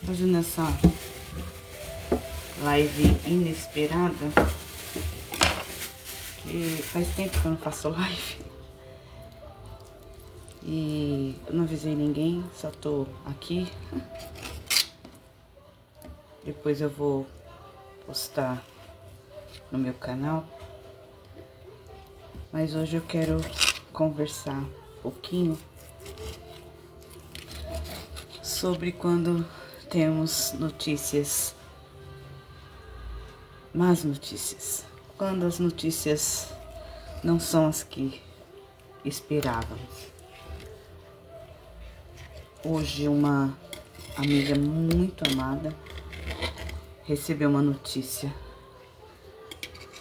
fazendo essa live inesperada, que faz tempo que eu não faço live e eu não avisei ninguém, só tô aqui. Depois eu vou postar no meu canal, mas hoje eu quero conversar um pouquinho sobre quando temos notícias, más notícias, quando as notícias não são as que esperávamos. Hoje uma amiga muito amada recebeu uma notícia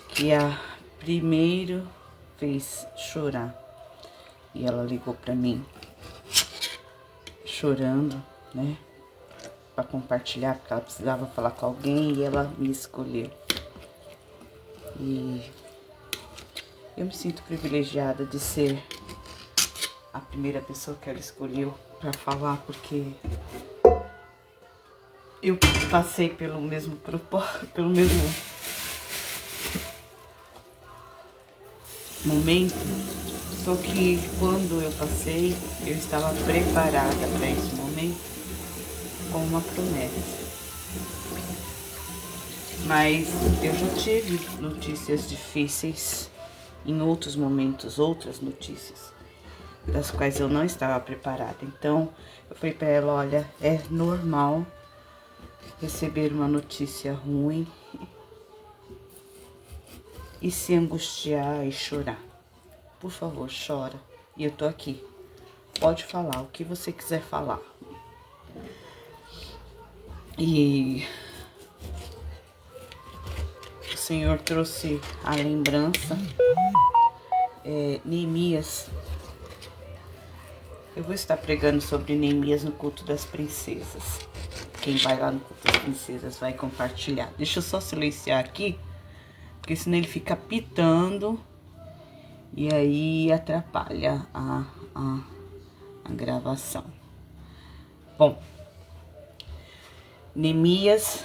que a primeiro fez chorar, e ela ligou para mim chorando, né, para compartilhar, porque ela precisava falar com alguém e ela me escolheu. E eu me sinto privilegiada de ser a primeira pessoa que ela escolheu para falar, porque eu passei pelo mesmo momento, só que quando eu passei, eu estava preparada para esse momento com uma promessa. Mas eu já tive notícias difíceis em outros momentos, outras notícias das quais eu não estava preparada. Então eu falei para ela: olha, é normal receber uma notícia ruim e se angustiar e chorar. Por favor, chora. E eu tô aqui. Pode falar o que você quiser falar. E o Senhor trouxe a lembrança, Neemias. Eu vou estar pregando sobre Neemias no culto das princesas. Quem vai lá no culto das princesas vai compartilhar. Deixa eu só silenciar aqui, porque senão ele fica pitando e aí atrapalha a gravação. Bom, Neemias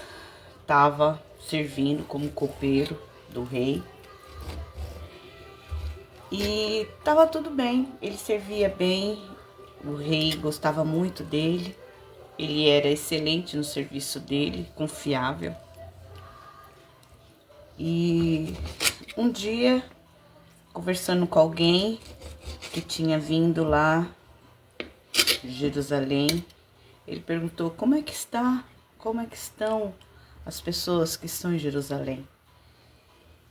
estava servindo como copeiro do rei e estava tudo bem, ele servia bem, o rei gostava muito dele, ele era excelente no serviço dele, confiável. E um dia, conversando com alguém que tinha vindo lá de Jerusalém, ele perguntou: como é que estão as pessoas que estão em Jerusalém?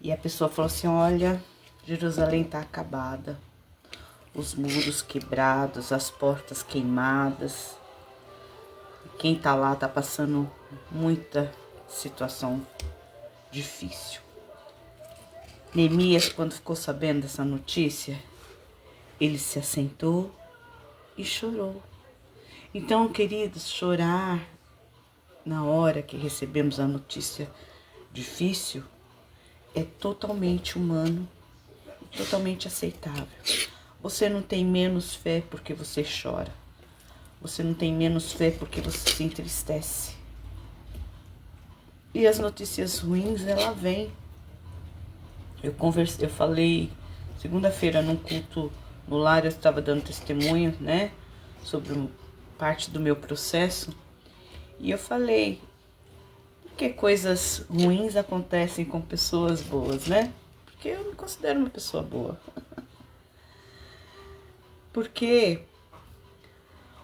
E a pessoa falou assim: olha, Jerusalém está acabada, os muros quebrados, as portas queimadas. Quem está lá está passando muita situação difícil. Neemias, quando ficou sabendo dessa notícia, ele se assentou e chorou. Então, queridos, chorar na hora que recebemos a notícia difícil é totalmente humano, totalmente aceitável. Você não tem menos fé porque você chora. Você não tem menos fé porque você se entristece. E as notícias ruins, ela vem. Eu falei segunda-feira num culto no lar, eu estava dando testemunho, né, sobre parte do meu processo. E eu falei: por que coisas ruins acontecem com pessoas boas, né? Porque eu me considero uma pessoa boa. Porque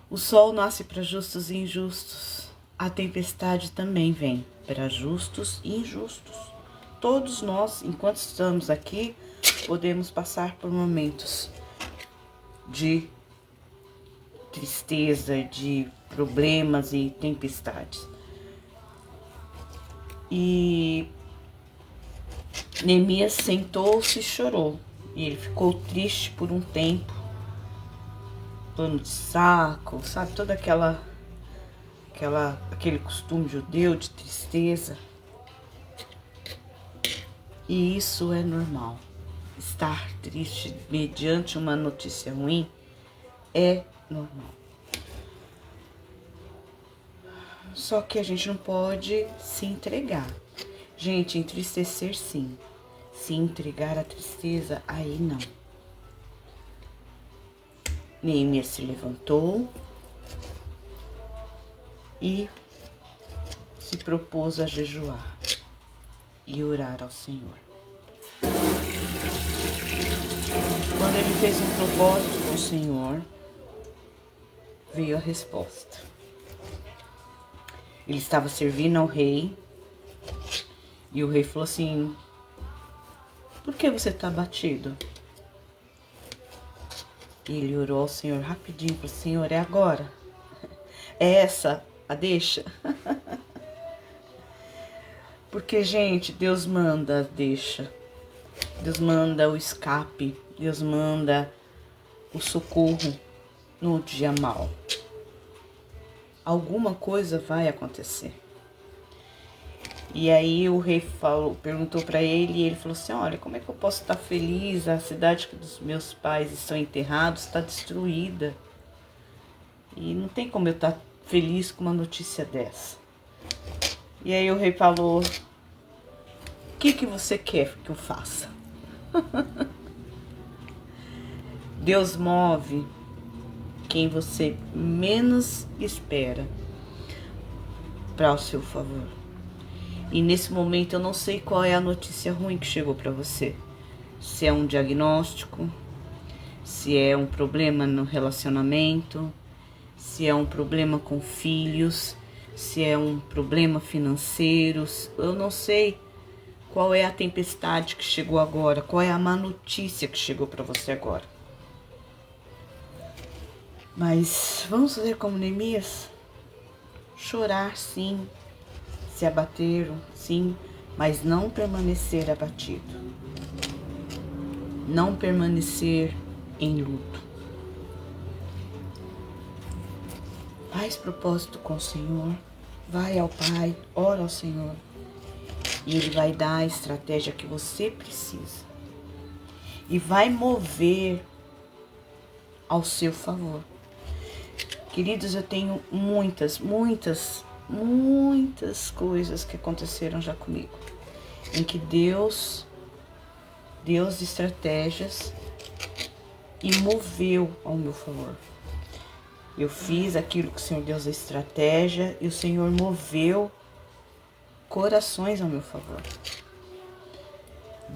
o sol nasce para justos e injustos. A tempestade também vem para justos e injustos. Todos nós, enquanto estamos aqui, podemos passar por momentos de tristeza, de problemas e tempestades. E Neemias sentou-se e chorou. E ele ficou triste por um tempo. Pano de saco, sabe? Todo aquele costume judeu de tristeza. E isso é normal. Estar triste mediante uma notícia ruim é normal. Só que a gente não pode se entregar. Gente, entristecer sim. Se entregar à tristeza, aí não. Neemias se levantou e se propôs a jejuar e orar ao Senhor. Quando ele fez um propósito com o Senhor, veio a resposta. Ele estava servindo ao rei e o rei falou assim: por que você está abatido? E ele orou ao Senhor rapidinho, falou: Senhor, é agora? É essa a deixa? Porque, gente, Deus manda a deixa. Deus manda o escape. Deus manda o socorro no dia mau. Alguma coisa vai acontecer. E aí o rei perguntou para ele, e ele falou assim: olha, como é que eu posso estar feliz? A cidade que dos meus pais estão enterrados está destruída. E não tem como eu estar feliz com uma notícia dessa. E aí o rei falou: o que você quer que eu faça? Deus move quem você menos espera para o seu favor. E nesse momento eu não sei qual é a notícia ruim que chegou para você. Se é um diagnóstico, se é um problema no relacionamento, se é um problema com filhos, se é um problema financeiro. Eu não sei qual é a tempestade que chegou agora, qual é a má notícia que chegou para você agora. Mas vamos fazer como Neemias? Chorar sim, se abater sim, mas não permanecer abatido. Não permanecer em luto. Faz propósito com o Senhor, vai ao Pai, ora ao Senhor. E Ele vai dar a estratégia que você precisa. E vai mover ao seu favor. Queridos, eu tenho muitas coisas que aconteceram já comigo. Em que Deus deu estratégias e moveu ao meu favor. Eu fiz aquilo que o Senhor deu a estratégia e o Senhor moveu corações ao meu favor.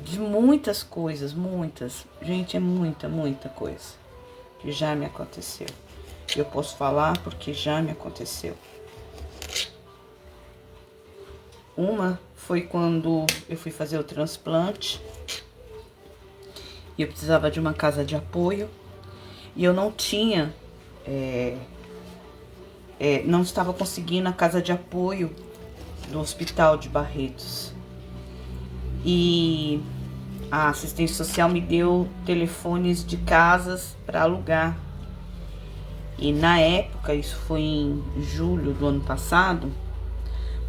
De muitas coisas, muitas. Gente, é muita coisa que já me aconteceu. Eu posso falar porque já me aconteceu. Uma foi quando eu fui fazer o transplante e eu precisava de uma casa de apoio e eu não tinha, não estava conseguindo a casa de apoio do Hospital de Barretos. E a assistente social me deu telefones de casas para alugar. E na época, isso foi em julho do ano passado,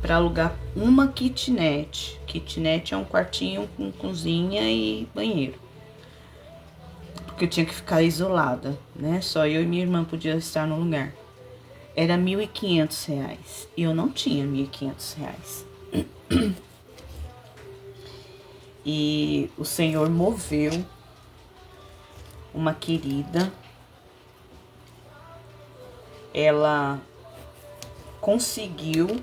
para alugar uma kitnet. Kitnet é um quartinho com cozinha e banheiro. Porque eu tinha que ficar isolada, né? Só eu e minha irmã podiam estar no lugar. Era R$1.500 e eu não tinha R$1.500. E o Senhor moveu uma querida. Ela conseguiu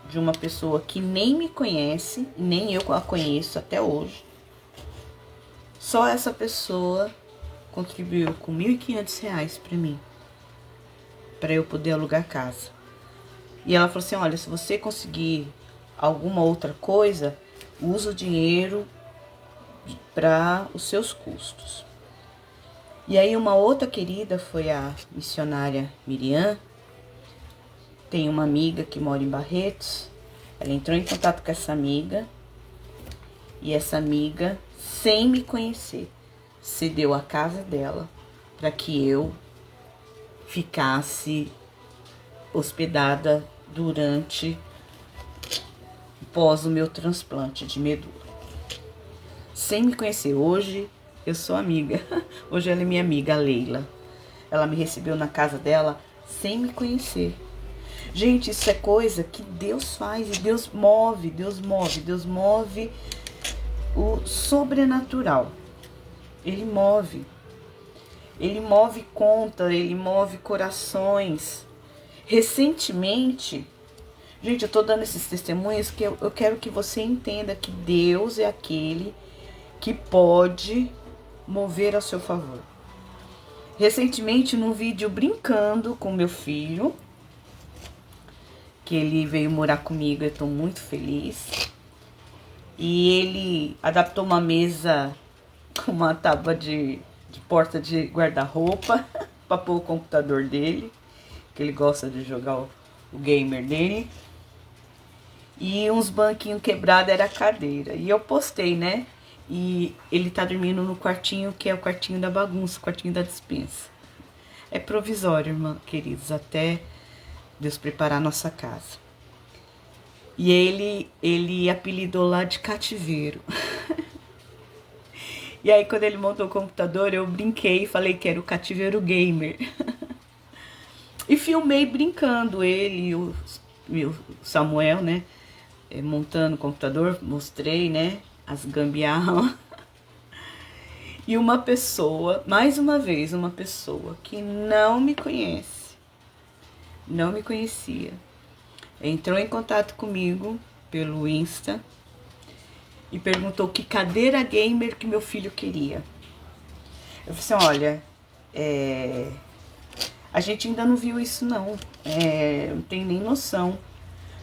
de uma pessoa que nem me conhece, nem eu a conheço até hoje. Só essa pessoa contribuiu com R$1.500 para mim, para eu poder alugar casa. E ela falou assim: olha, se você conseguir alguma outra coisa, usa o dinheiro para os seus custos. E aí uma outra querida foi a missionária Miriam. Tem uma amiga que mora em Barretos. Ela entrou em contato com essa amiga. E essa amiga, sem me conhecer, cedeu a casa dela para que eu ficasse hospedada pós o meu transplante de medula. Sem me conhecer. Hoje eu sou amiga. Hoje ela é minha amiga, a Leila. Ela me recebeu na casa dela sem me conhecer. Gente, isso é coisa que Deus faz e Deus move, Deus move, Deus move o sobrenatural. Ele move conta, ele move corações. Recentemente, gente, eu tô dando esses testemunhos que eu quero que você entenda que Deus é aquele que pode mover a seu favor. Recentemente, num vídeo brincando com meu filho, que ele veio morar comigo, eu tô muito feliz. E ele adaptou uma mesa com uma tábua de porta de guarda-roupa para pôr o computador dele, que ele gosta de jogar o gamer dele. E uns banquinhos quebrados era a cadeira. E eu postei, né? E ele tá dormindo no quartinho, que é o quartinho da bagunça, o quartinho da despensa. É provisório, irmã, queridos, até Deus preparar a nossa casa. E ele apelidou lá de cativeiro. E aí, quando ele montou o computador, eu brinquei e falei que era o cativeiro gamer. E filmei brincando, ele e o Samuel, né? Montando o computador, mostrei, né? As gambiarras. E uma pessoa, mais uma vez, uma pessoa que não me conhece, não me conhecia, entrou em contato comigo pelo Insta e perguntou que cadeira gamer que meu filho queria. Eu falei assim, olha, a gente ainda não viu isso não, não tem nem noção.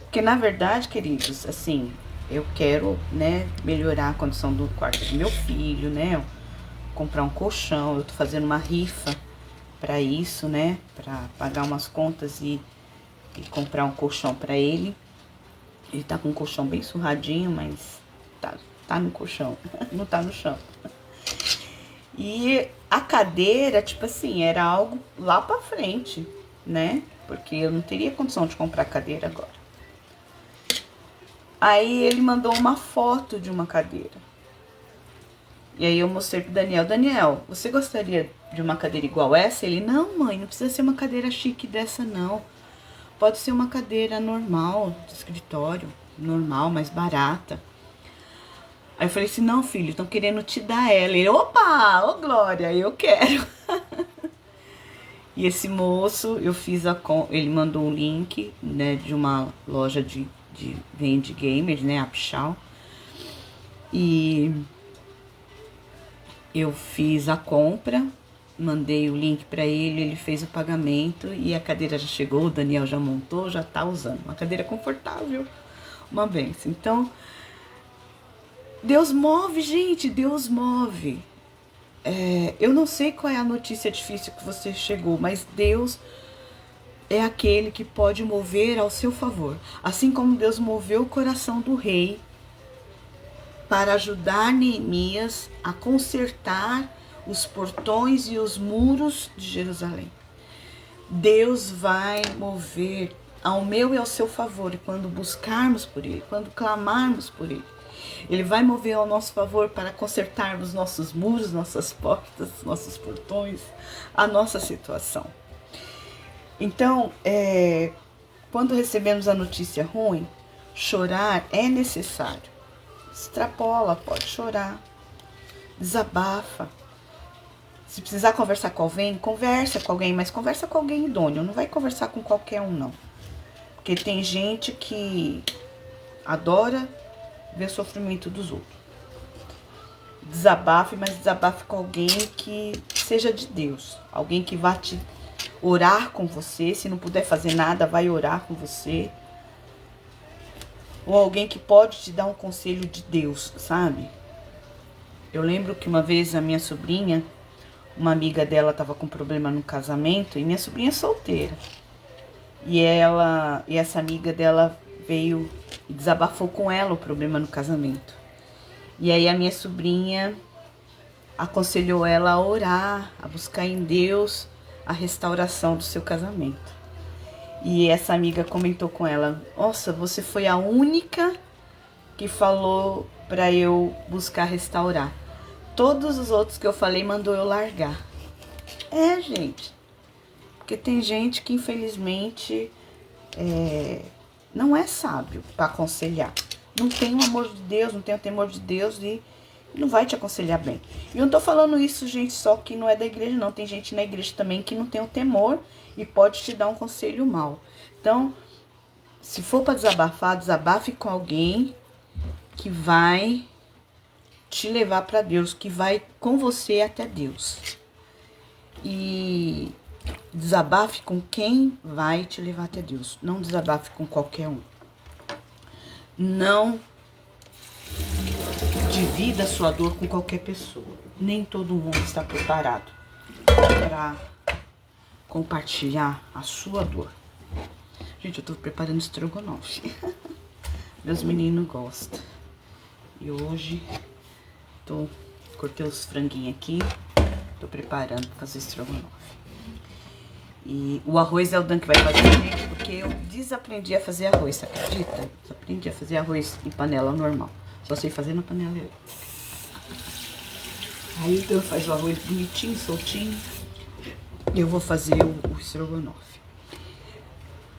Porque na verdade, queridos, assim, eu quero, né, melhorar a condição do quarto do meu filho, né, comprar um colchão, eu tô fazendo uma rifa pra isso, né, pra pagar umas contas e comprar um colchão pra ele. Ele tá com um colchão bem surradinho, mas tá no colchão, não tá no chão. E a cadeira, tipo assim, era algo lá pra frente, né, porque eu não teria condição de comprar cadeira agora. Aí ele mandou uma foto de uma cadeira. E aí eu mostrei pro Daniel. Daniel, você gostaria de uma cadeira igual essa? Ele, não, mãe, não precisa ser uma cadeira chique dessa, não. Pode ser uma cadeira normal, de escritório, normal, mais barata. Aí eu falei assim, não, filho, estão querendo te dar ela. Ele, opa, ô Glória, eu quero. E esse moço, ele mandou um link, né, de uma loja de vende gamers, né, a Pichal. E eu fiz a compra, mandei o link para ele fez o pagamento e a cadeira já chegou, o Daniel já montou, já tá usando. Uma cadeira confortável, uma benção. Então, Deus move, gente, Deus move. Eu não sei qual é a notícia difícil que você chegou, mas Deus é aquele que pode mover ao seu favor. Assim como Deus moveu o coração do rei para ajudar Neemias a consertar os portões e os muros de Jerusalém. Deus vai mover ao meu e ao seu favor quando buscarmos por Ele, quando clamarmos por Ele. Ele vai mover ao nosso favor para consertarmos nossos muros, nossas portas, nossos portões, a nossa situação. Então, quando recebemos a notícia ruim, chorar é necessário. Extrapola, pode chorar, desabafa. Se precisar conversar com alguém, conversa com alguém, mas conversa com alguém idôneo, não vai conversar com qualquer um, não. Porque tem gente que adora ver o sofrimento dos outros. Desabafe, mas desabafe com alguém que seja de Deus. Alguém que vá te orar com você. Se não puder fazer nada, vai orar com você. Ou alguém que pode te dar um conselho de Deus, sabe? Eu lembro que uma vez a minha sobrinha, uma amiga dela estava com problema no casamento, e minha sobrinha é solteira. E essa amiga dela veio e desabafou com ela o problema no casamento. E aí a minha sobrinha aconselhou ela a orar, a buscar em Deus a restauração do seu casamento. E essa amiga comentou com ela, nossa, você foi a única que falou para eu buscar restaurar. Todos os outros que eu falei mandou eu largar. Gente, porque tem gente que infelizmente não é sábio para aconselhar. Não tem o amor de Deus, não tem o temor de Deus e não vai te aconselhar bem. E eu não tô falando isso, gente, só que não é da igreja, não. Tem gente na igreja também que não tem o temor e pode te dar um conselho mal. Então, se for para desabafar, desabafe com alguém que vai te levar para Deus, que vai com você até Deus. E desabafe com quem vai te levar até Deus. Não desabafe com qualquer um. Não divida a sua dor com qualquer pessoa. Nem todo mundo está preparado para compartilhar a sua dor. Gente, eu tô preparando estrogonofe. Meus meninos gostam. E hoje cortei os franguinhos aqui. Tô preparando para fazer estrogonofe. E o arroz é o Dan que vai fazer, gente, porque eu desaprendi a fazer arroz, você acredita? Desaprendi a fazer arroz em panela normal. Só sei fazer na panela elétrica. Aí o Dan faz o arroz bonitinho, soltinho. E eu vou fazer o estrogonofe.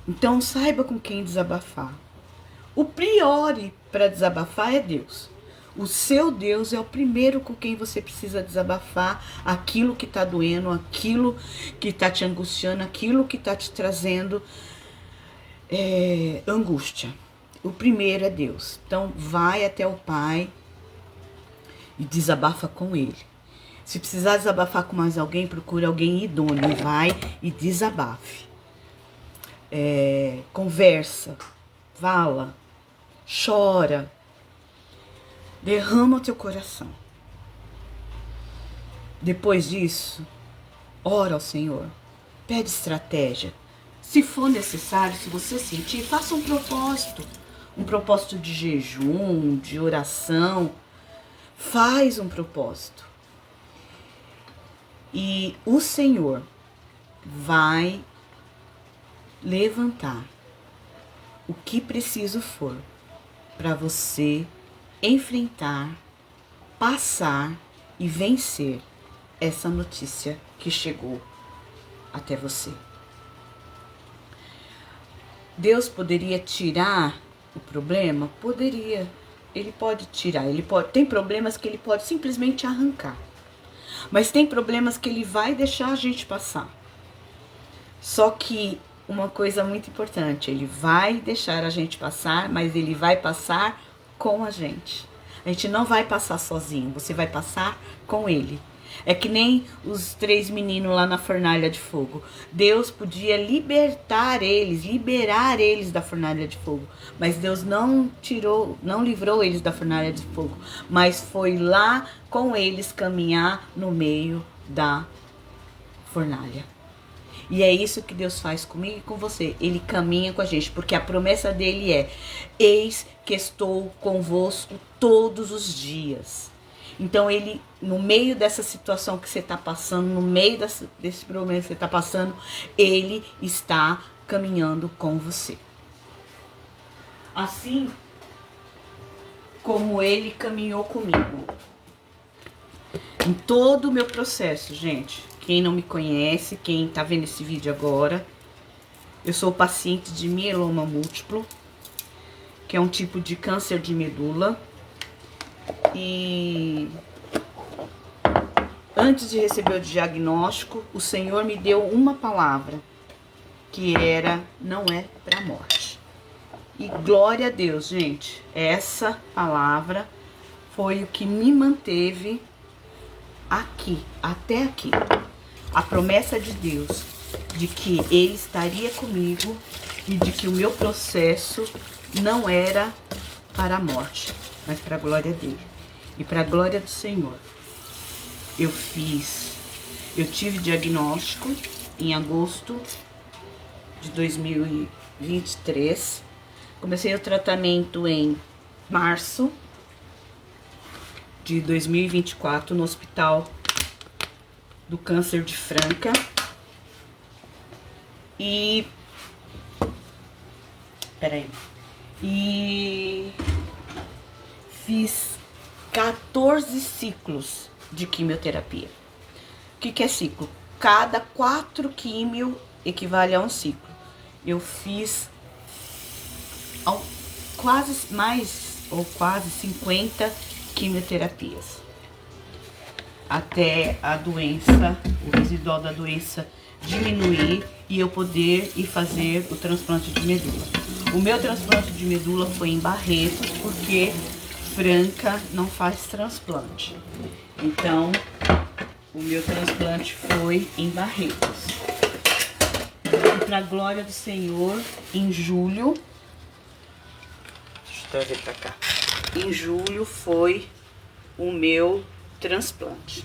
Então saiba com quem desabafar. O priori para desabafar é Deus. O seu Deus é o primeiro com quem você precisa desabafar aquilo que tá doendo, aquilo que tá te angustiando, aquilo que tá te trazendo angústia. O primeiro é Deus. Então vai até o Pai e desabafa com Ele. Se precisar desabafar com mais alguém, procure alguém idôneo. Vai e desabafe. Conversa, fala, chora. Derrama o teu coração. Depois disso, ora ao Senhor. Pede estratégia. Se for necessário, se você sentir, faça um propósito. Um propósito de jejum, de oração. Faz um propósito. E o Senhor vai levantar o que preciso for para você enfrentar, passar e vencer essa notícia que chegou até você. Deus poderia tirar o problema? Poderia. Ele pode tirar. Tem problemas que ele pode simplesmente arrancar. Mas tem problemas que ele vai deixar a gente passar. Só que uma coisa muito importante, ele vai deixar a gente passar, mas ele vai passar com a gente. A gente não vai passar sozinho, você vai passar com ele. É que nem os 3 meninos lá na fornalha de fogo. Deus podia liberar eles da fornalha de fogo. Mas Deus não livrou eles da fornalha de fogo. Mas foi lá com eles caminhar no meio da fornalha. E é isso que Deus faz comigo e com você. Ele caminha com a gente, porque a promessa dele é: eis que estou convosco todos os dias. Então ele, no meio dessa situação que você está passando, no meio desse problema que você está passando, ele está caminhando com você. Assim como ele caminhou comigo. Em todo o meu processo, gente. Quem não me conhece, quem tá vendo esse vídeo agora, eu sou paciente de mieloma múltiplo, que é um tipo de câncer de medula. E antes de receber o diagnóstico, o Senhor me deu uma palavra, que era: não é pra morte. E glória a Deus, gente, essa palavra foi o que me manteve aqui, até aqui. A promessa de Deus de que Ele estaria comigo e de que o meu processo não era para a morte, mas para a glória dele e para a glória do Senhor. Eu tive diagnóstico em agosto de 2023. Comecei o tratamento em março de 2024 no Hospital do Câncer de Franca. E fiz 14 ciclos de quimioterapia. O que é ciclo? Cada 4 químio equivale a um ciclo. Eu fiz quase mais ou quase 50 quimioterapias. Até a doença, o residual da doença diminuir e eu poder ir fazer o transplante de medula. O meu transplante de medula foi em Barretos, porque Franca não faz transplante. Então, o meu transplante foi em Barretos. E para a glória do Senhor, em julho, deixa eu trazer para cá. Em julho foi o meu transplante.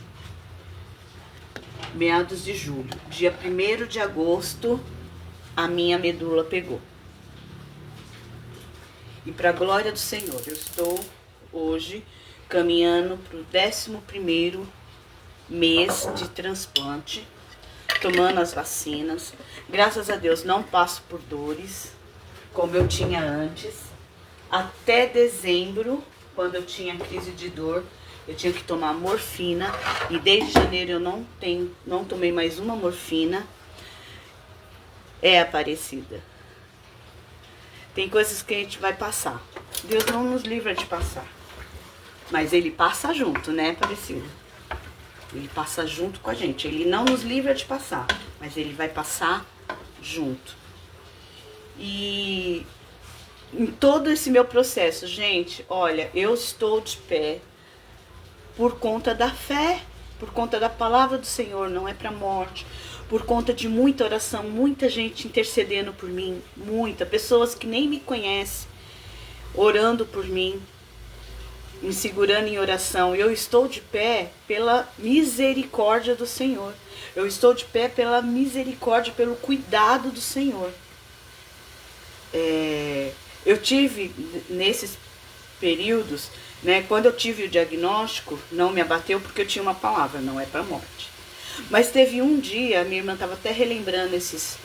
Meados de julho. Dia 1º de agosto, a minha medula pegou. E para a glória do Senhor, eu estou hoje caminhando para o 11º mês de transplante, tomando as vacinas. Graças a Deus não passo por dores, como eu tinha antes. Até dezembro, quando eu tinha crise de dor, eu tinha que tomar morfina. E desde janeiro eu não tomei mais uma morfina. É Aparecida. Tem coisas que a gente vai passar. Deus não nos livra de passar. Mas Ele passa junto, né, Aparecida? Ele passa junto com a gente. Ele não nos livra de passar, mas Ele vai passar junto. E em todo esse meu processo, gente, olha, eu estou de pé por conta da fé, por conta da palavra do Senhor, não é para morte. Por conta de muita oração, muita gente intercedendo por mim, pessoas que nem me conhecem, orando por mim, me segurando em oração. Eu estou de pé pela misericórdia do Senhor. Eu estou de pé pela misericórdia, pelo cuidado do Senhor. Eu tive, nesses períodos, né, quando eu tive o diagnóstico, não me abateu porque eu tinha uma palavra, não é para morte. Mas teve um dia, minha irmã estava até relembrando esses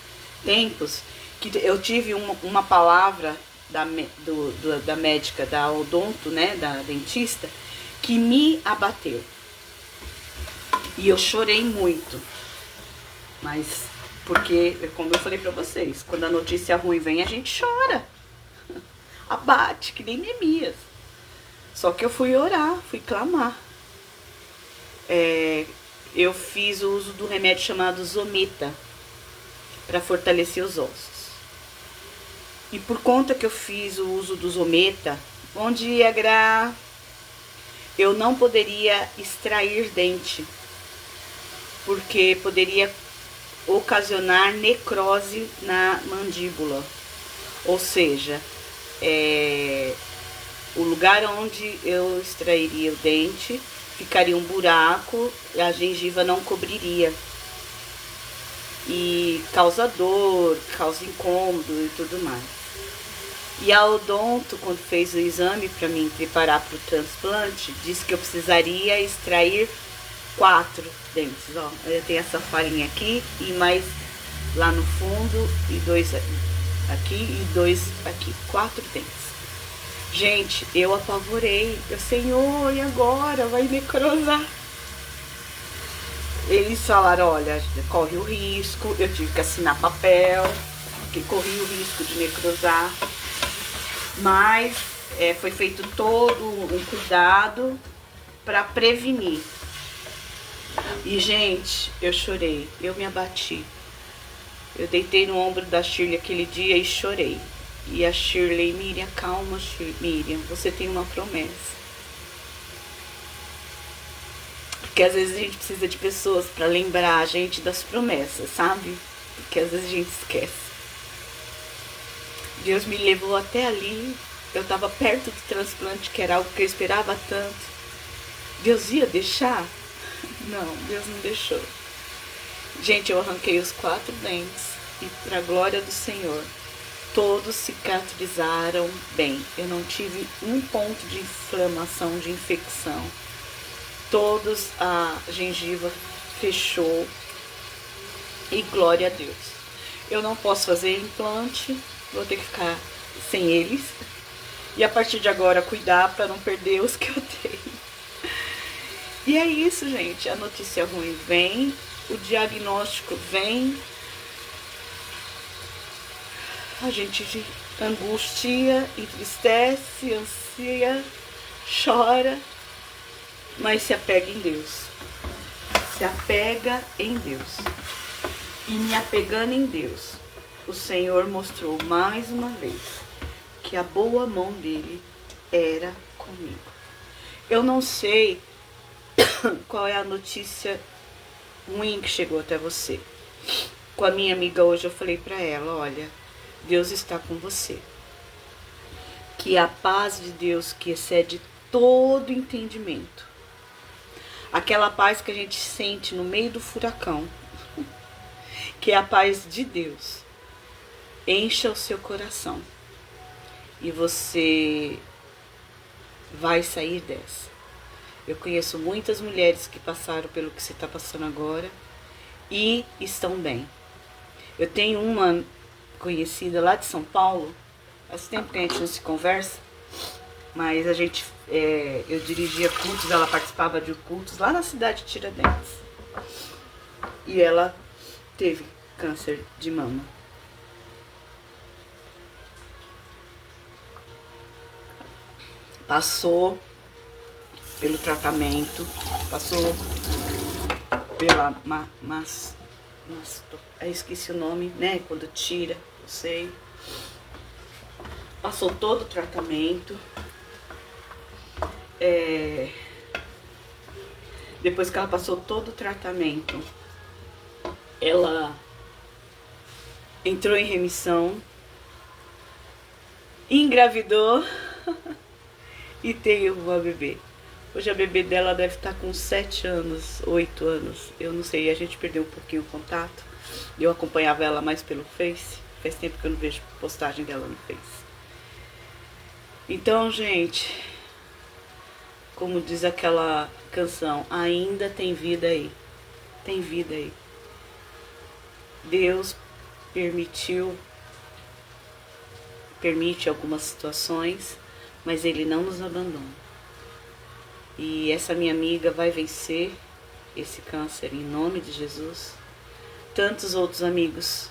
tempos, que eu tive uma palavra da médica, da odonto, né, da dentista, que me abateu. E eu chorei muito. Mas, porque, como eu falei pra vocês, quando a notícia ruim vem, a gente chora. Abate, que nem Neemias. Só que eu fui orar, fui clamar. Eu fiz o uso do remédio chamado Zometa para fortalecer os ossos. E por conta que eu fiz o uso do Zometa, bom dia, Gra, eu não poderia extrair dente, porque poderia ocasionar necrose na mandíbula. Ou seja, o lugar onde eu extrairia o dente ficaria um buraco e a gengiva não cobriria. E causa dor, causa incômodo e tudo mais. E a odonto, quando fez o exame para me preparar para o transplante, disse que eu precisaria extrair 4 dentes. Ó, eu tenho essa farinha aqui e mais lá no fundo e 2 aqui e 2 aqui. 4 dentes. Gente, eu apavorei. Eu, Senhor, e agora? Vai necrosar. Eles falaram, olha, corre o risco. Eu tive que assinar papel, que corria o risco de necrosar. Mas foi feito todo um cuidado para prevenir. E, gente, eu chorei. Eu me abati. Eu deitei no ombro da Shirley aquele dia e chorei. E a Shirley, Miriam, calma, Miriam, você tem uma promessa. Porque às vezes a gente precisa de pessoas para lembrar a gente das promessas, sabe? Porque às vezes a gente esquece. Deus me levou até ali. Eu estava perto do transplante, que era algo que eu esperava tanto. Deus ia deixar? Não, Deus não deixou. Gente, eu arranquei os 4 dentes. E para a glória do Senhor, todos cicatrizaram bem. Eu não tive um ponto de inflamação, de infecção. Todos, a gengiva fechou. E glória a Deus. Eu não posso fazer implante, vou ter que ficar sem eles. E a partir de agora, cuidar para não perder os que eu tenho. E é isso, gente. A notícia ruim vem, o diagnóstico vem. a gente angustia, entristece, ansia, chora, mas se apega em Deus. Se apega em Deus. E me apegando em Deus, o Senhor mostrou mais uma vez que a boa mão dele era comigo. Eu não sei qual é a notícia ruim que chegou até você. Com a minha amiga hoje eu falei pra ela, olha, Deus está com você. Que a paz de Deus que excede todo entendimento, aquela paz que a gente sente no meio do furacão, que é a paz de Deus, encha o seu coração e você vai sair dessa. Eu conheço muitas mulheres que passaram pelo que você está passando agora e estão bem. Eu tenho uma conhecida lá de São Paulo, faz tempo que a gente não se conversa, mas a gente, eu dirigia cultos, ela participava de cultos lá na cidade de Tiradentes. E ela teve câncer de mama. Passou pelo tratamento, passou pela eu esqueci o nome, né? Quando tira, eu sei. Passou todo o tratamento. Depois que ela passou todo o tratamento, ela entrou em remissão, engravidou e tem uma bebê. Hoje a bebê dela deve estar com 7 anos, 8 anos, eu não sei, a gente perdeu um pouquinho o contato. Eu acompanhava ela mais pelo Face, faz tempo que eu não vejo postagem dela no Face. Então, gente, como diz aquela canção, ainda tem vida aí, tem vida aí. Deus permite algumas situações, mas Ele não nos abandona. E essa minha amiga vai vencer esse câncer em nome de Jesus. Tantos outros amigos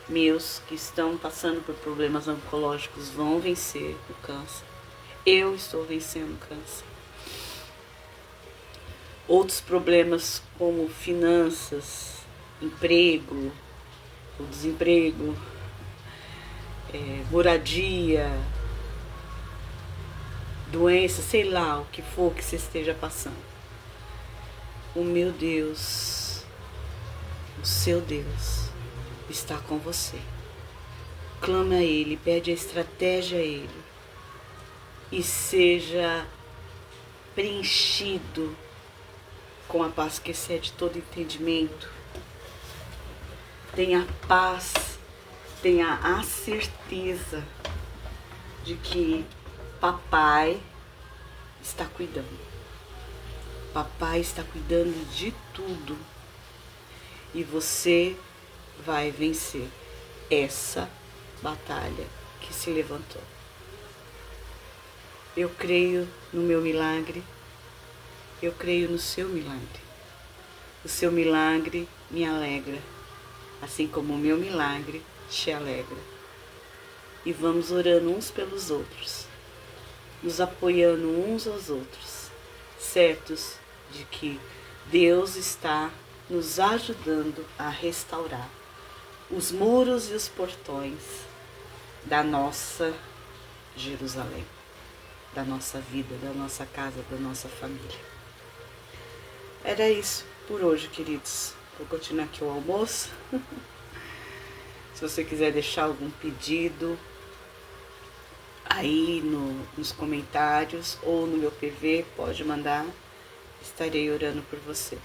meus que estão passando por problemas oncológicos vão vencer o câncer. Eu estou vencendo o câncer. Outros problemas como finanças, emprego, o desemprego, moradia, doença, sei lá o que for que você esteja passando. O meu Deus, o seu Deus está com você. Clama a Ele, pede a estratégia a Ele e seja preenchido com a paz que excede todo entendimento. Tenha paz, tenha a certeza de que Papai está cuidando. Papai está cuidando de tudo. E você vai vencer essa batalha que se levantou. Eu creio no meu milagre. Eu creio no seu milagre. O seu milagre me alegra, assim como o meu milagre te alegra. E vamos orando uns pelos outros, nos apoiando uns aos outros, certos de que Deus está nos ajudando a restaurar os muros e os portões da nossa Jerusalém, da nossa vida, da nossa casa, da nossa família. Era isso por hoje, queridos. Vou continuar aqui o almoço. Se você quiser deixar algum pedido aí nos comentários ou no meu PV, pode mandar. Estarei orando por você.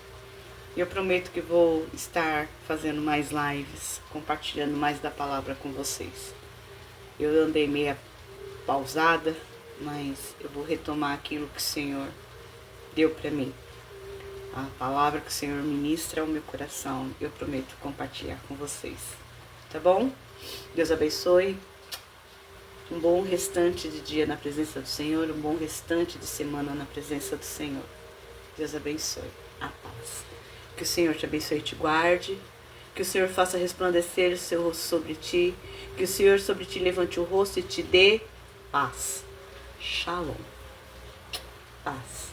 Eu prometo que vou estar fazendo mais lives, compartilhando mais da palavra com vocês. Eu andei meia pausada, mas eu vou retomar aquilo que o Senhor deu para mim. A palavra que o Senhor ministra ao meu coração, eu prometo compartilhar com vocês. Tá bom? Deus abençoe. Um bom restante de dia na presença do Senhor, um bom restante de semana na presença do Senhor. Deus abençoe. A paz. Que o Senhor te abençoe e te guarde. que o Senhor faça resplandecer o seu rosto sobre ti, que o Senhor sobre ti levante o rosto e te dê paz. Shalom. Paz.